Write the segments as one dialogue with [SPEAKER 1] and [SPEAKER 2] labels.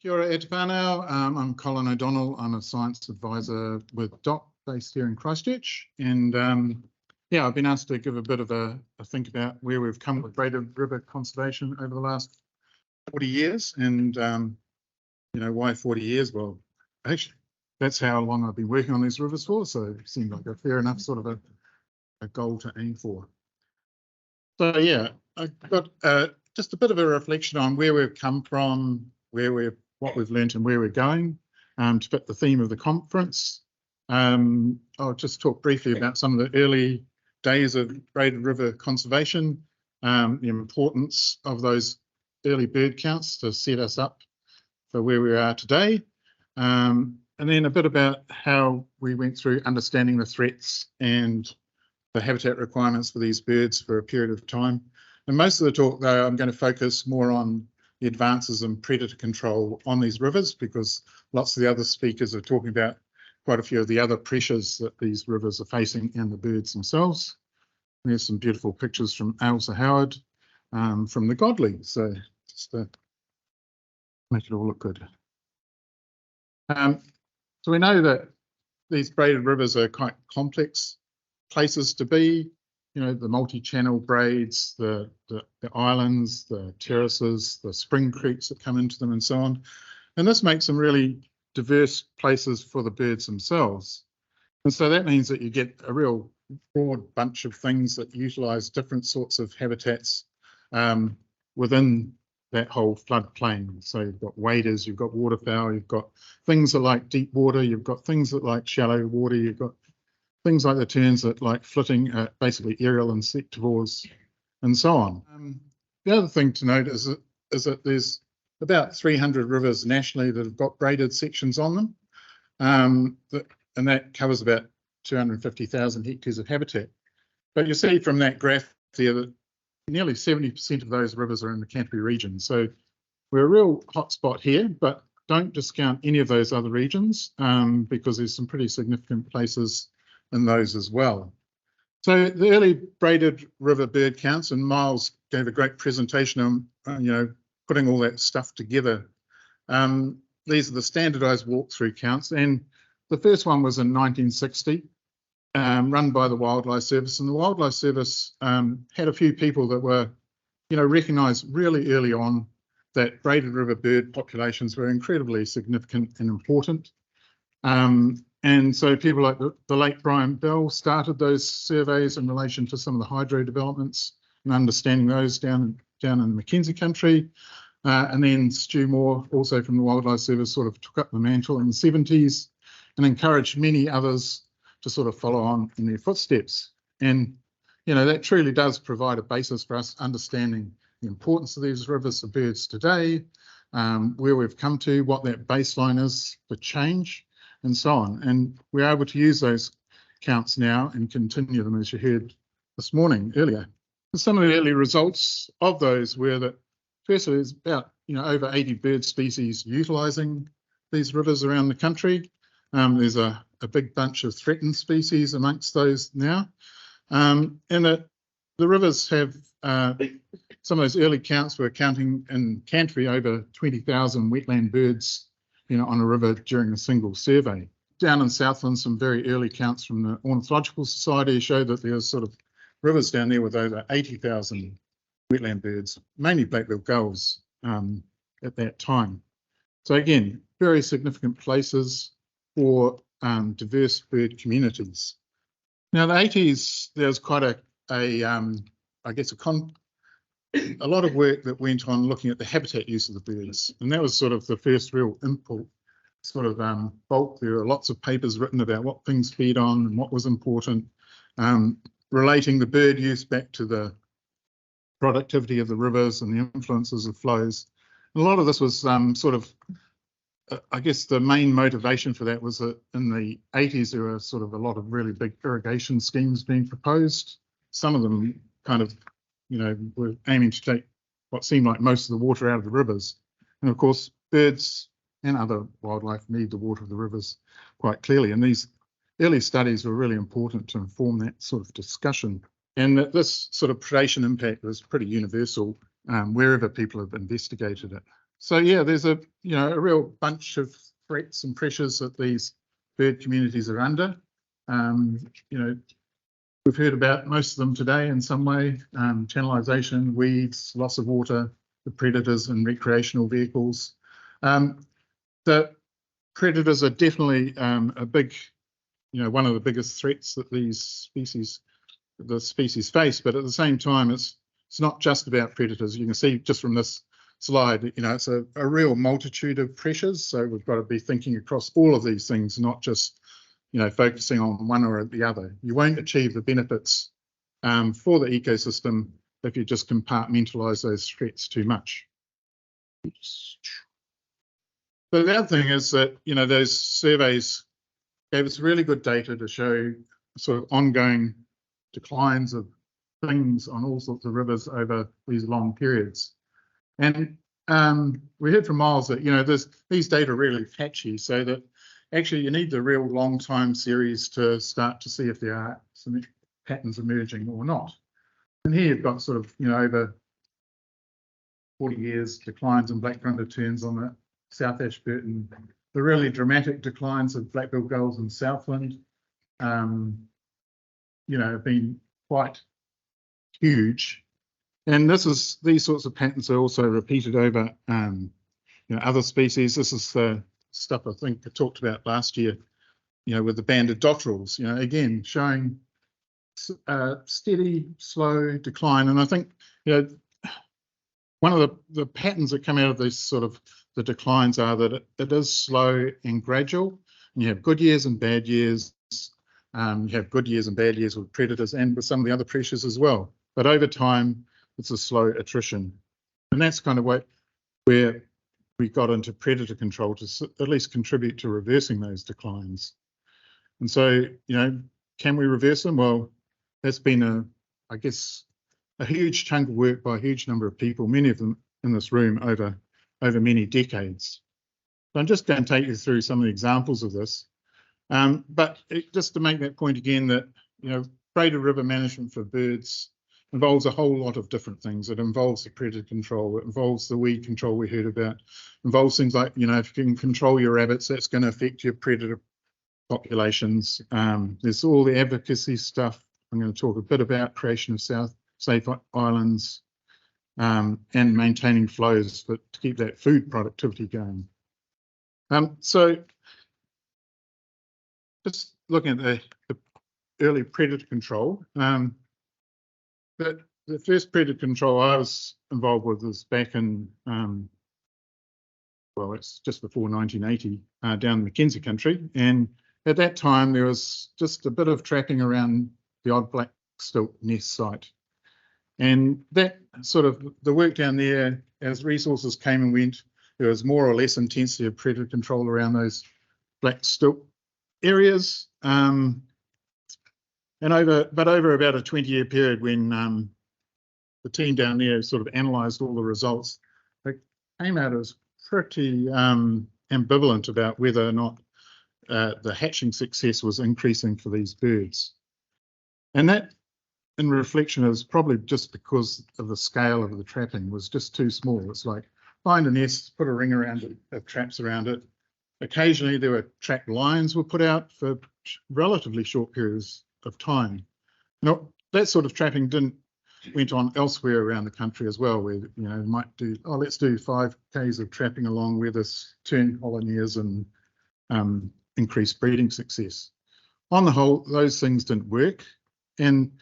[SPEAKER 1] Kia ora e te whānau. I'm Colin O'Donnell. I'm a science advisor with DOC based here in Christchurch. And yeah, I've been asked to give a bit of a think about where we've come with Braided river conservation over the last 40 years. And, you know, why 40 years? Well, actually, that's how long I've been working on these rivers for. So it seemed like a fair enough sort of a goal to aim for. So yeah, I've got just a bit of a reflection on where we've come from, what we've learnt and where we're going, to fit the theme of the conference. I'll just talk briefly about some of the early days of Braided river conservation, the importance of those early bird counts to set us up for where we are today, and then a bit about how we went through understanding the threats and the habitat requirements for these birds for a period of time. And most of the talk, though, I'm going to focus more on the advances in predator control on these rivers, because lots of the other speakers are talking about quite a few of the other pressures that these rivers are facing and the birds themselves. There's some beautiful pictures from Ailsa Howard from the Godley, so just to make it all look good. So we know that these braided rivers are quite complex places to be. You know, the multi-channel braids, the islands, the terraces, the spring creeks that come into them and so on. And this makes them really diverse places for the birds themselves. And so that means that you get a real broad bunch of things that utilise different sorts of habitats within that whole floodplain. So you've got waders, you've got waterfowl, you've got things that like deep water, you've got things that like shallow water, you've got things like the terns that like flitting, basically aerial insectivores, and so on. The other thing to note is that there's about 300 rivers nationally that have got braided sections on them, and that covers about 250,000 hectares of habitat. But you see from that graph there that nearly 70% of those rivers are in the Canterbury region. So we're a real hotspot here, but don't discount any of those other regions, because there's some pretty significant places in those as well. So the early braided river bird counts, and Miles gave a great presentation on, you know, putting all that stuff together. These are the standardised walkthrough counts, and the first one was in 1960, run by the Wildlife Service, and the Wildlife Service had a few people that were, you know, recognised really early on that braided river bird populations were incredibly significant and important. And so people like the late Brian Bell started those surveys in relation to some of the hydro developments and understanding those down in the Mackenzie country. And then Stu Moore, also from the Wildlife Service, sort of took up the mantle in the 70s and encouraged many others to sort of follow on in their footsteps. And, you know, that truly does provide a basis for us understanding the importance of these rivers to birds today, where we've come to, what that baseline is for change, and so on. And we're able to use those counts now and continue them, as you heard this morning earlier. And some of the early results of those were that, firstly, there's about, you know, over 80 bird species utilising these rivers around the country. There's a big bunch of threatened species amongst those now. And that the rivers have, some of those early counts were counting in Canterbury over 20,000 wetland birds, you know, on a river during a single survey. Down in Southland, some very early counts from the Ornithological Society showed that there's sort of rivers down there with over 80,000 wetland birds, mainly black-billed gulls at that time. So again, very significant places for diverse bird communities. Now, the 80s, there was quite I guess a lot of work that went on looking at the habitat use of the birds, and that was sort of the first real input sort of bulk. There are lots of papers written about what things feed on and what was important, relating the bird use back to the productivity of the rivers and the influences of flows. And a lot of this was sort of, I guess the main motivation for that was that in the 80s there were sort of a lot of really big irrigation schemes being proposed. Some of them kind of, you know, were aiming to take what seemed like most of the water out of the rivers. And of course, birds and other wildlife need the water of the rivers quite clearly. And these early studies were really important to inform that sort of discussion. And that this sort of predation impact was pretty universal wherever people have investigated it. So yeah, there's a a real bunch of threats and pressures that these bird communities are under. We've heard about most of them today in some way: channelization, weeds, loss of water, the predators, and recreational vehicles. The predators are definitely a big, one of the biggest threats that the species face. But at the same time, it's not just about predators. You can see just from this slide, it's a real multitude of pressures. So we've got to be thinking across all of these things, not just, focusing on one or the other. You won't achieve the benefits for the ecosystem if you just compartmentalize those threats too much. But the other thing is that, those surveys gave us really good data to show sort of ongoing declines of things on all sorts of rivers over these long periods. And we heard from Miles that, these data are really patchy, so that actually you need the real long time series to start to see if there are some patterns emerging or not. And here you've got sort of, over 40 years declines in black-fronted terns on the South Ashburton, the really dramatic declines of black-billed gulls in Southland, have been quite huge. And these sorts of patterns are also repeated over other species. This is the stuff I think I talked about last year, with the banded dotterels, again showing steady, slow decline. And I think, one of the patterns that come out of these sort of the declines are that it is slow and gradual. And you have good years and bad years. You have good years and bad years with predators and with some of the other pressures as well. But over time, it's a slow attrition. And that's kind of where we got into predator control to at least contribute to reversing those declines. And so, can we reverse them? Well, that's been I guess, a huge chunk of work by a huge number of people, many of them in this room over many decades. So I'm just going to take you through some of the examples of this. But just to make that point again, that, braided river management for birds involves a whole lot of different things. It involves the predator control, it involves the weed control we heard about, involves things like, if you can control your rabbits, that's going to affect your predator populations. There's all the advocacy stuff. I'm going to talk a bit about creation of safe islands and maintaining flows to keep that food productivity going. So just looking at the early predator control, but the first predator control I was involved with was back in, well, it's just before 1980, down in Mackenzie country. And at that time, there was just a bit of trapping around the odd black stilt nest site. And that sort of, the work down there, as resources came and went, there was more or less intensity of predator control around those black stilt areas. But over about a 20-year period, when the team down there sort of analysed all the results, they came out as pretty ambivalent about whether or not the hatching success was increasing for these birds. And that, in reflection, is probably just because of the scale of the trapping was just too small. It's like, find a nest, put a ring around it, have traps around it. Occasionally there were trap lines were put out for relatively short periods of time. Now, that sort of trapping went on elsewhere around the country as well, where, might do, let's do 5 Ks of trapping along where this tern colony is and increase breeding success. On the whole, those things didn't work. And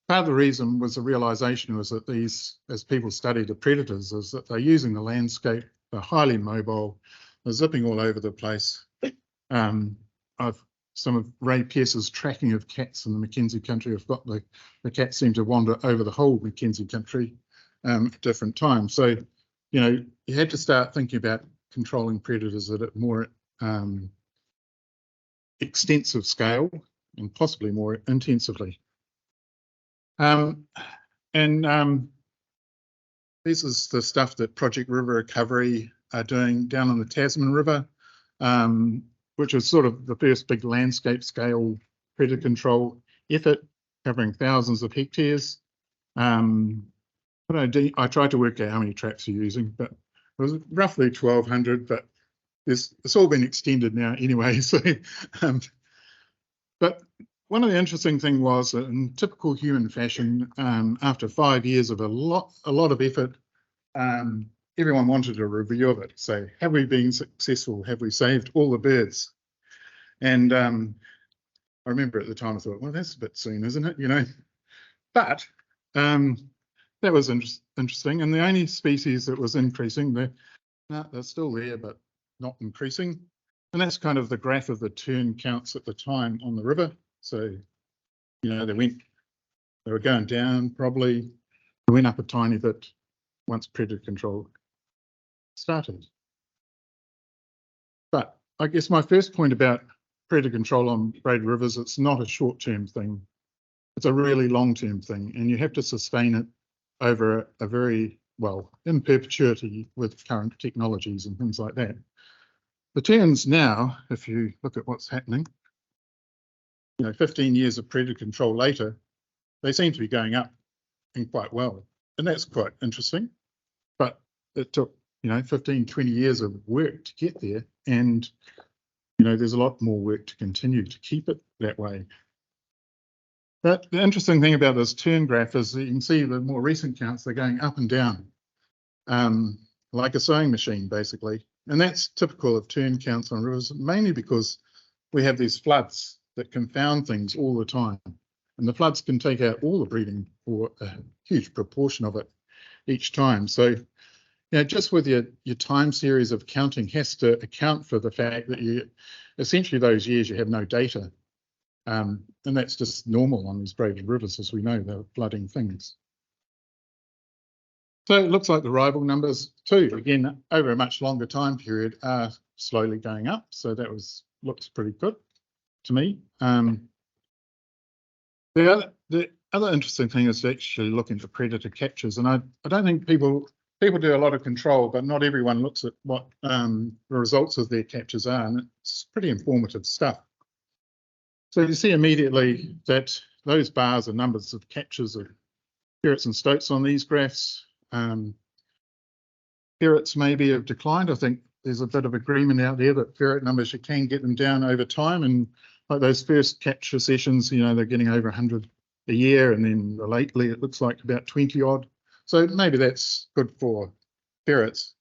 [SPEAKER 1] part of the reason was the realization was that these, as people study the predators, is that they're using the landscape, they're highly mobile, they're zipping all over the place. Some of Ray Pearce's tracking of cats in the Mackenzie country have got the cats seem to wander over the whole Mackenzie country at different times. So, you had to start thinking about controlling predators at a more extensive scale and possibly more intensively. This is the stuff that Project River Recovery are doing down on the Tasman River, which is sort of the first big landscape scale predator control effort covering thousands of hectares. I tried to work out how many traps you're using, but was roughly 1,200, but it's all been extended now anyway. So, but one of the interesting things was, in typical human fashion, after 5 years of a lot of effort, everyone wanted a review of it. So, have we been successful? Have we saved all the birds? And I remember at the time I thought, well, that's a bit soon, isn't it? You know, but that was interesting. And the only species that was increasing, they're still there, but not increasing. And that's kind of the graph of the tern counts at the time on the river. So, you know, they were going down probably. They went up a tiny bit once predator control started. But I guess my first point about predator control on braided rivers, it's not a short-term thing. It's a really long-term thing, and you have to sustain it over a very, well, in perpetuity with current technologies and things like that. The terns now, if you look at what's happening, you know, 15 years of predator control later, they seem to be going up and quite well. And that's quite interesting. But it took, you know, 15, 20 years of work to get there. And, you know, there's a lot more work to continue to keep it that way. But the interesting thing about this tern graph is that you can see the more recent counts, they're going up and down, like a sewing machine, basically. And that's typical of tern counts on rivers, mainly because we have these floods that confound things all the time. And the floods can take out all the breeding, or a huge proportion of it each time. So, you know, just with your time series of counting has to account for the fact that you essentially those years you have no data. And that's just normal on these braided rivers, as we know, they're flooding things. So it looks like the rival numbers too, again, over a much longer time period, are slowly going up. So that looks pretty good to me. The other interesting thing is to actually look into predator captures, and I don't think people do a lot of control, but not everyone looks at what the results of their captures are, and it's pretty informative stuff. So you see immediately that those bars are numbers of captures of ferrets and stoats on these graphs. Ferrets maybe have declined. I think there's a bit of agreement out there that ferret numbers, you can get them down over time, and like those first capture sessions, you know, they're getting over 100 a year, and then lately it looks like about 20 odd. So maybe that's good for ferrets,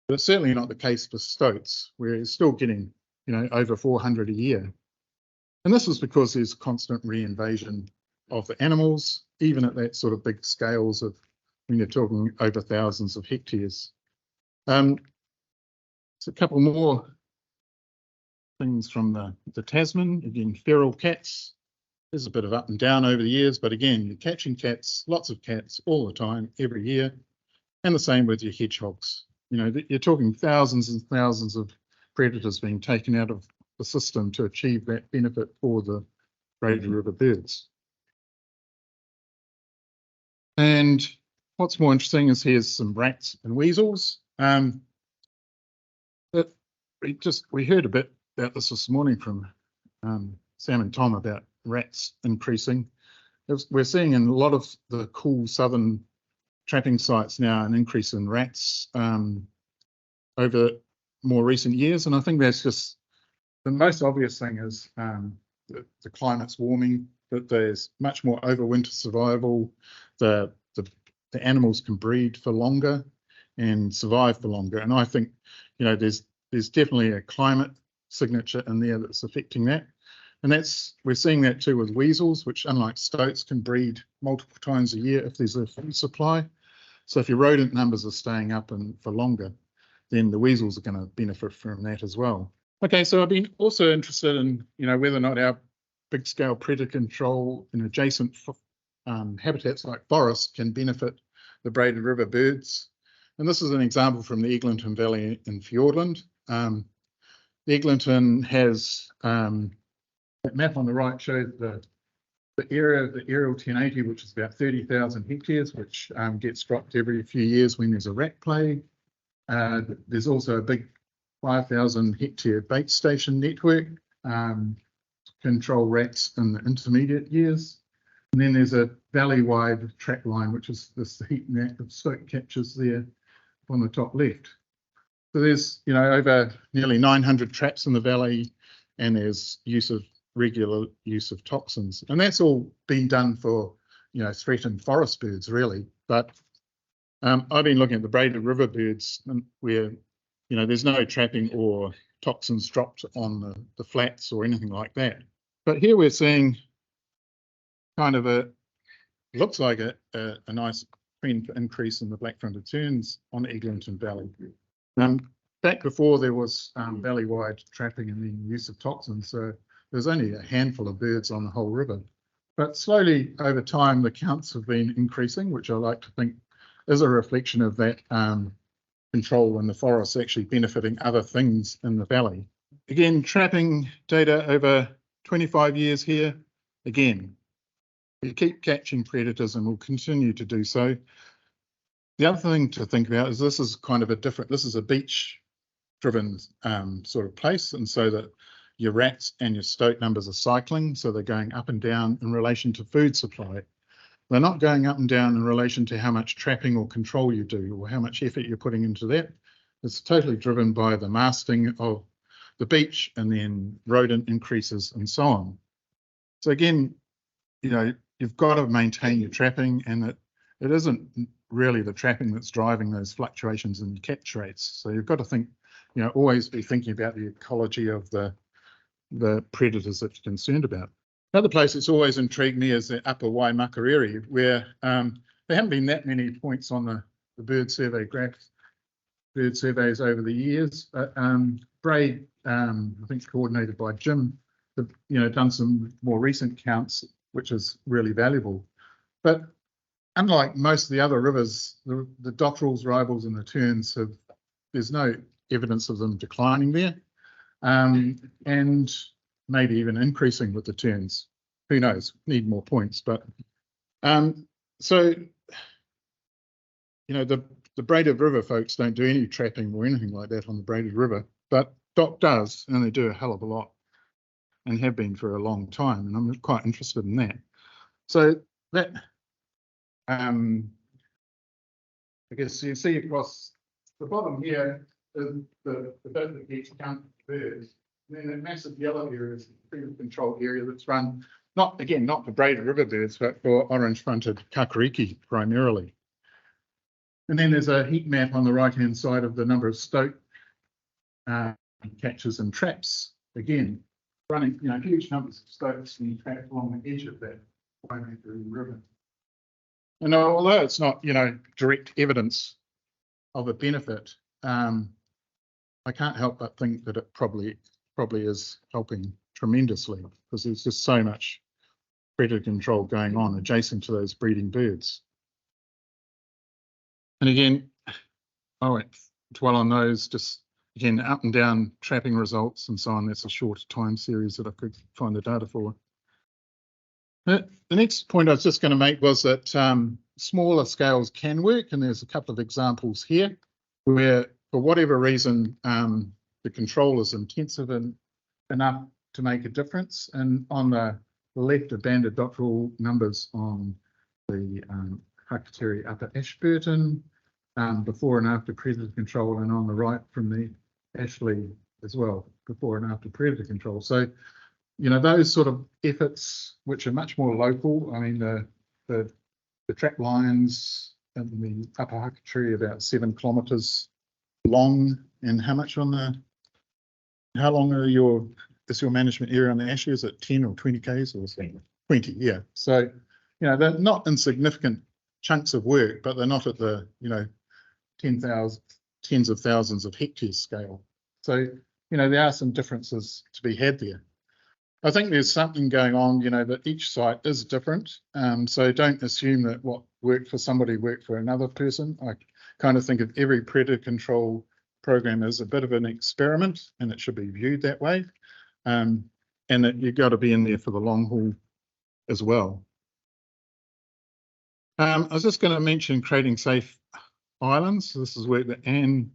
[SPEAKER 1] but it's certainly not the case for stoats, where you're still getting, you know, over 400 a year. And this is because there's constant reinvasion of the animals, even at that sort of big scales of when you're talking over thousands of hectares. So a couple more things from the Tasman. Again, feral cats. There's a bit of up and down over the years, but again, you're catching cats, lots of cats all the time, every year. And the same with your hedgehogs. You know, you're talking thousands and thousands of predators being taken out of the system to achieve that benefit for the braided river birds. And what's more interesting is here's some rats and weasels. We heard a bit about this morning from Sam and Tom about rats increasing. We're seeing in a lot of the cool southern trapping sites now an increase in rats over more recent years, and I think that's just the most obvious thing is the climate's warming, that there's much more overwinter survival, the animals can breed for longer and survive for longer. And I think, you know, there's definitely a climate signature in there that's affecting that. And we're seeing that too with weasels, which unlike stoats can breed multiple times a year if there's a food supply. So if your rodent numbers are staying up and for longer, then the weasels are going to benefit from that as well. Okay, so I've been also interested in, you know, whether or not our big scale predator control in adjacent habitats like forests can benefit the braided river birds. And this is an example from the Eglinton Valley in Fiordland. The Eglinton has, that map on the right shows the area of the aerial 1080, which is about 30,000 hectares, which gets dropped every few years when there's a rat plague. There's also a big 5,000 hectare bait station network to control rats in the intermediate years. And then there's a valley-wide track line, which is this heat map of stoat captures there on the top left. So there's, over nearly 900 traps in the valley, and there's regular use of toxins. And that's all been done for, threatened forest birds, really. But I've been looking at the braided river birds where, there's no trapping or toxins dropped on the flats or anything like that. But here we're seeing kind of looks like a nice trend increase in the black-fronted terns on Eglinton Valley. Back before there was valley-wide trapping and the use of toxins, so there's only a handful of birds on the whole river. But slowly over time, the counts have been increasing, which I like to think is a reflection of that control in the forest actually benefiting other things in the valley. Again, trapping data over 25 years here. Again, we keep catching predators and we'll continue to do so. The other thing to think about is this is a beach-driven sort of place, and so that your rats and your stoat numbers are cycling, so they're going up and down in relation to food supply. They're not going up and down in relation to how much trapping or control you do or how much effort you're putting into that. It's totally driven by the masting of the beach and then rodent increases and so on. So again, you've got to maintain your trapping, and it isn't really the trapping that's driving those fluctuations in catch rates. So you've got to think, always be thinking about the ecology of the predators that you're concerned about. Another place that's always intrigued me is the upper Waimaka area, where there haven't been that many points on the bird surveys over the years. But BRaid, I think coordinated by Jim, have done some more recent counts, which is really valuable. But unlike most of the other rivers, the dotterels, rivals, and the terns there's no evidence of them declining there, and maybe even increasing with the terns. Who knows? Need more points, but so the Braided River folks don't do any trapping or anything like that on the Braided River, but DOC does, and they do a hell of a lot, and have been for a long time, and I'm quite interested in that. So that I guess you see across the bottom here is the bit that gets counted birds. And then that massive yellow area is the predator control area that's run, not for Braided River birds, but for orange-fronted kakariki primarily. And then there's a heat map on the right-hand side of the number of stoat catches and traps. Again, running huge numbers of stoats and traps along the edge of that Waimaka River. And although it's not direct evidence of a benefit, I can't help but think that it probably is helping tremendously, because there's just so much predator control going on adjacent to those breeding birds. And again, I won't dwell on those, just again, up and down trapping results and so on. That's a shorter time series that I could find the data for. The next point I was just going to make was that smaller scales can work, and there's a couple of examples here where, for whatever reason, the control is intensive enough to make a difference. And on the left are banded dotterel numbers on the Hakateri Upper Ashburton, before and after predator control, and on the right from the Ashley as well, before and after predator control. So, those sort of efforts, which are much more local. I mean, the trap lines in the Upper Hakateri about 7 kilometres long, and how long is your management area on the Ashley? Is it 10 or 20 k's or something? 20, yeah. So, they're not insignificant chunks of work, but they're not at the tens of thousands of hectares scale. So, there are some differences to be had there. I think there's something going on, that each site is different. So don't assume that what worked for somebody worked for another person. I kind of think of every predator control program as a bit of an experiment, and it should be viewed that way. And that you've got to be in there for the long haul as well. I was just going to mention creating safe islands. This is work that Anne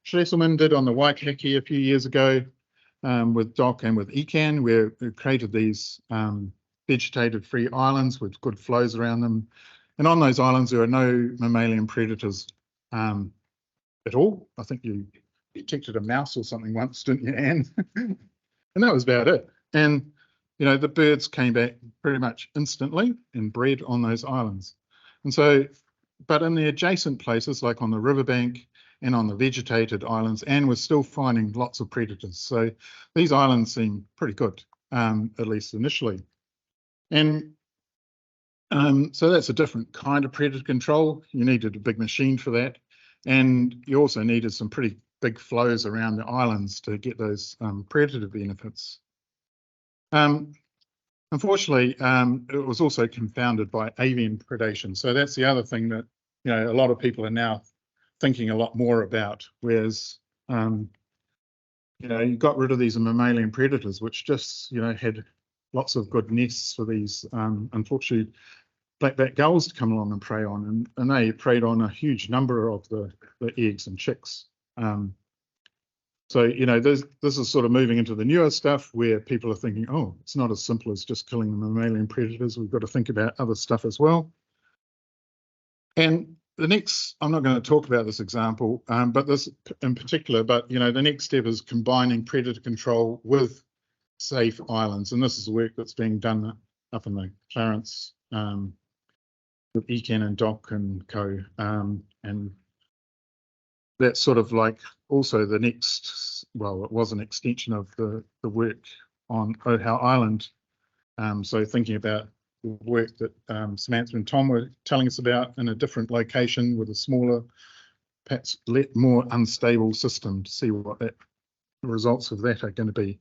[SPEAKER 1] Schlesselman did on the Waikiki a few years ago, with DOC and with ECAN, where we created these vegetated free islands with good flows around them. And on those islands, there are no mammalian predators at all. I think you detected a mouse or something once, didn't you, Anne? And that was about it. And, you know, the birds came back pretty much instantly and bred on those islands. And so, but in the adjacent places, like on the riverbank and on the vegetated islands, Anne was still finding lots of predators. So these islands seem pretty good, at least initially. And so that's a different kind of predator control. You needed a big machine for that. And you also needed some pretty big flows around the islands to get those predator benefits. Unfortunately, it was also confounded by avian predation. So that's the other thing that, you know, a lot of people are now thinking a lot more about, whereas, you know, you got rid of these mammalian predators, which just, you know, had lots of good nests for these, unfortunately, black-backed gulls to come along and prey on, and they preyed on a huge number of the eggs and chicks. So, you know, this is sort of moving into the newer stuff where people are thinking, oh, it's not as simple as just killing the mammalian predators. We've got to think about other stuff as well. And the next, I'm not going to talk about this example, but this in particular, but, you know, the next step is combining predator control with safe islands. And this is work that's being done up in the Clarence with Ecan and Doc and co. And that's sort of like also the next, well, it was an extension of the work on Ohau Island. So thinking about the work that Samantha and Tom were telling us about in a different location with a smaller, perhaps more unstable system, to see what the results of that are going to be.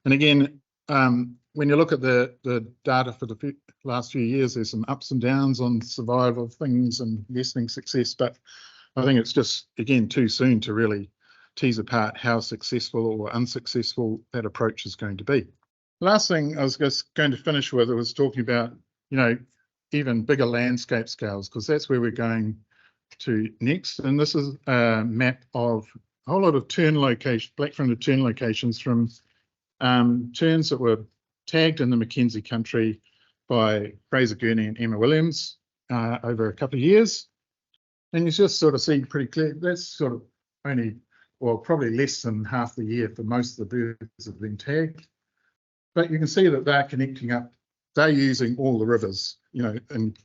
[SPEAKER 1] And again, when you look at the data for the last few years, there's some ups and downs on survival of things and nesting success, but I think it's just, again, too soon to really tease apart how successful or unsuccessful that approach is going to be. Last thing I was just going to finish with was talking about, you know, even bigger landscape scales, because that's where we're going to next. And this is a map of a whole lot of tern locations, black-fronted tern locations from terns that were tagged in the Mackenzie country by Fraser Gurney and Emma Williams over a couple of years. And you just sort of see pretty clear, that's sort of only, well, probably less than half the year for most of the birds that have been tagged. But you can see that they're connecting up, they're using all the rivers, you know, in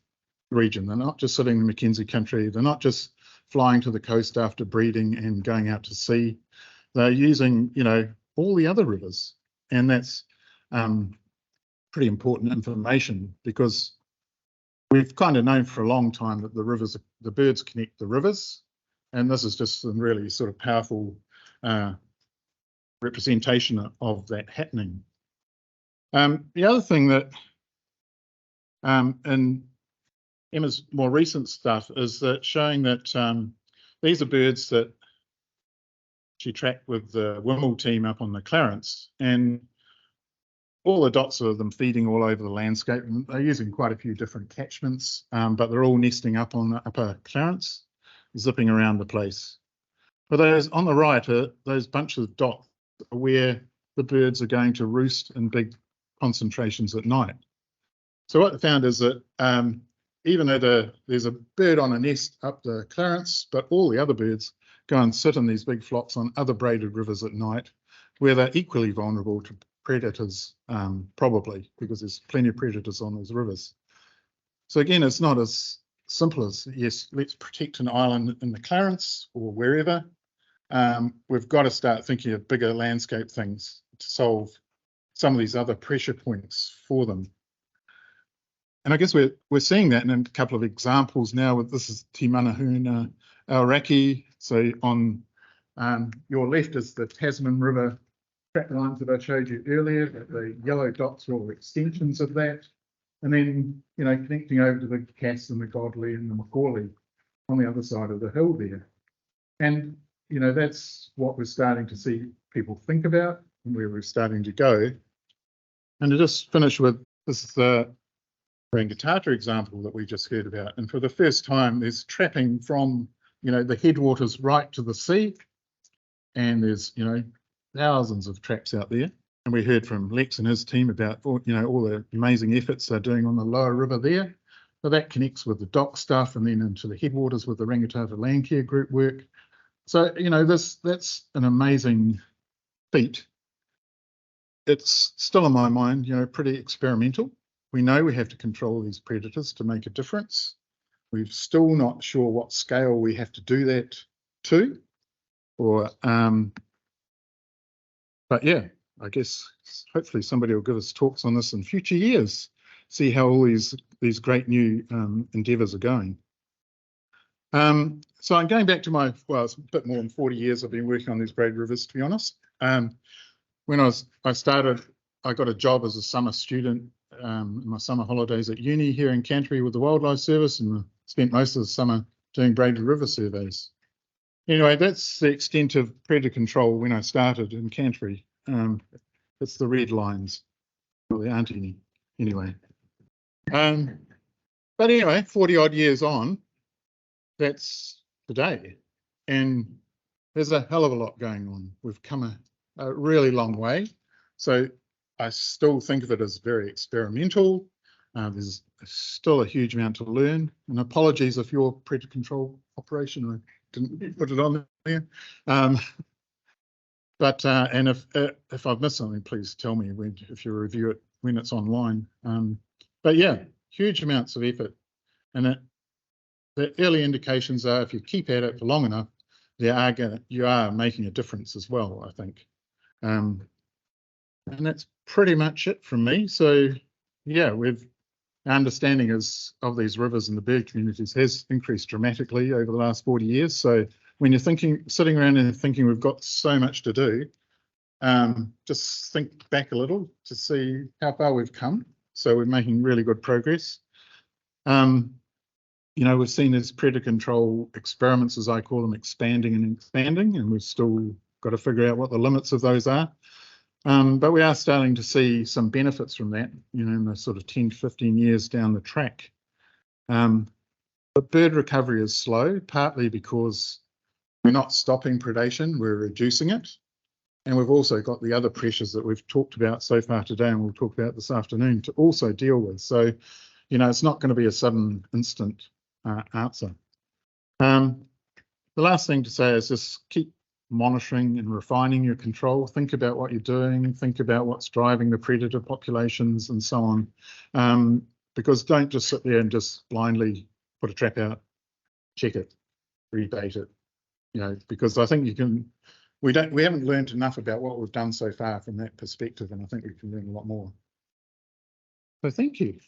[SPEAKER 1] the region. They're not just sitting in the Mackenzie country, they're not just flying to the coast after breeding and going out to sea. They're using, you know, all the other rivers. And that's pretty important information, because we've kind of known for a long time that the birds connect the rivers, and this is just some really sort of powerful representation of that happening. The other thing that in Emma's more recent stuff is that showing that these are birds that she tracked with the Wimmel team up on the Clarence, and all the dots are them feeding all over the landscape, and they're using quite a few different catchments, but they're all nesting up on the upper Clarence, zipping around the place. But those on the right are those bunches of dots where the birds are going to roost in big concentrations at night. So what they found is that even though there's a bird on a nest up the Clarence, but all the other birds go and sit in these big flocks on other braided rivers at night, where they're equally vulnerable to predators, probably, because there's plenty of predators on those rivers. So again, it's not as simple as, yes, let's protect an island in the Clarence or wherever. We've got to start thinking of bigger landscape things to solve some of these other pressure points for them. And I guess we're seeing that in a couple of examples now. With this is Te Manahuna Aoraki. So on your left is the Tasman River track lines that I showed you earlier. The yellow dots are all extensions of that. And then, you know, connecting over to the Cass and the Godley and the Macaulay on the other side of the hill there. And, you know, that's what we're starting to see people think about and where we're starting to go. And to just finish with, this is the Rangitata example that we just heard about. And for the first time, there's trapping from, you know, the headwaters right to the sea. And there's, you know, thousands of traps out there. And we heard from Lex and his team about, you know, all the amazing efforts they're doing on the lower river there. So that connects with the dock stuff and then into the headwaters with the Rangitata Landcare Group work. So, that's an amazing feat. It's still in my mind, pretty experimental. We know we have to control these predators to make a difference. We're still not sure what scale we have to do that to, but yeah, I guess hopefully somebody will give us talks on this in future years, see how all these great new endeavours are going. So I'm going back to it's a bit more than 40 years I've been working on these braided rivers, to be honest. When I started, I got a job as a summer student in my summer holidays at uni here in Canterbury with the Wildlife Service, and spent most of the summer doing braided river surveys. Anyway, that's the extent of predator control when I started in Canterbury. It's the red lines. Well, there aren't any anyway. But anyway, 40 odd years on, that's today. And there's a hell of a lot going on. We've come a really long way. So I still think of it as very experimental. There's still a huge amount to learn. And apologies if your predator control operation, I didn't put it on there. But and if I've missed something, please tell me if you review it when it's online. But yeah, huge amounts of effort. And the early indications are if you keep at it for long enough, you are making a difference as well, I think. And that's pretty much it from me. So yeah, our understanding of these rivers and the bird communities has increased dramatically over the last 40 years. So when you're sitting around and thinking we've got so much to do, just think back a little to see how far we've come. So we're making really good progress. We've seen these predator control experiments, as I call them, expanding, and we've still got to figure out what the limits of those are. But we are starting to see some benefits from that, in the sort of 10 to 15 years down the track. But bird recovery is slow, partly because we're not stopping predation, we're reducing it. And we've also got the other pressures that we've talked about so far today, and we'll talk about this afternoon, to also deal with. So, it's not going to be a sudden, instant answer. The last thing to say is just keep monitoring and refining your control. Think about what you're doing, think about what's driving the predator populations and so on. Because don't just sit there and just blindly put a trap out, check it, rebait it, because I think we haven't learned enough about what we've done so far from that perspective, and I think we can learn a lot more. So thank you.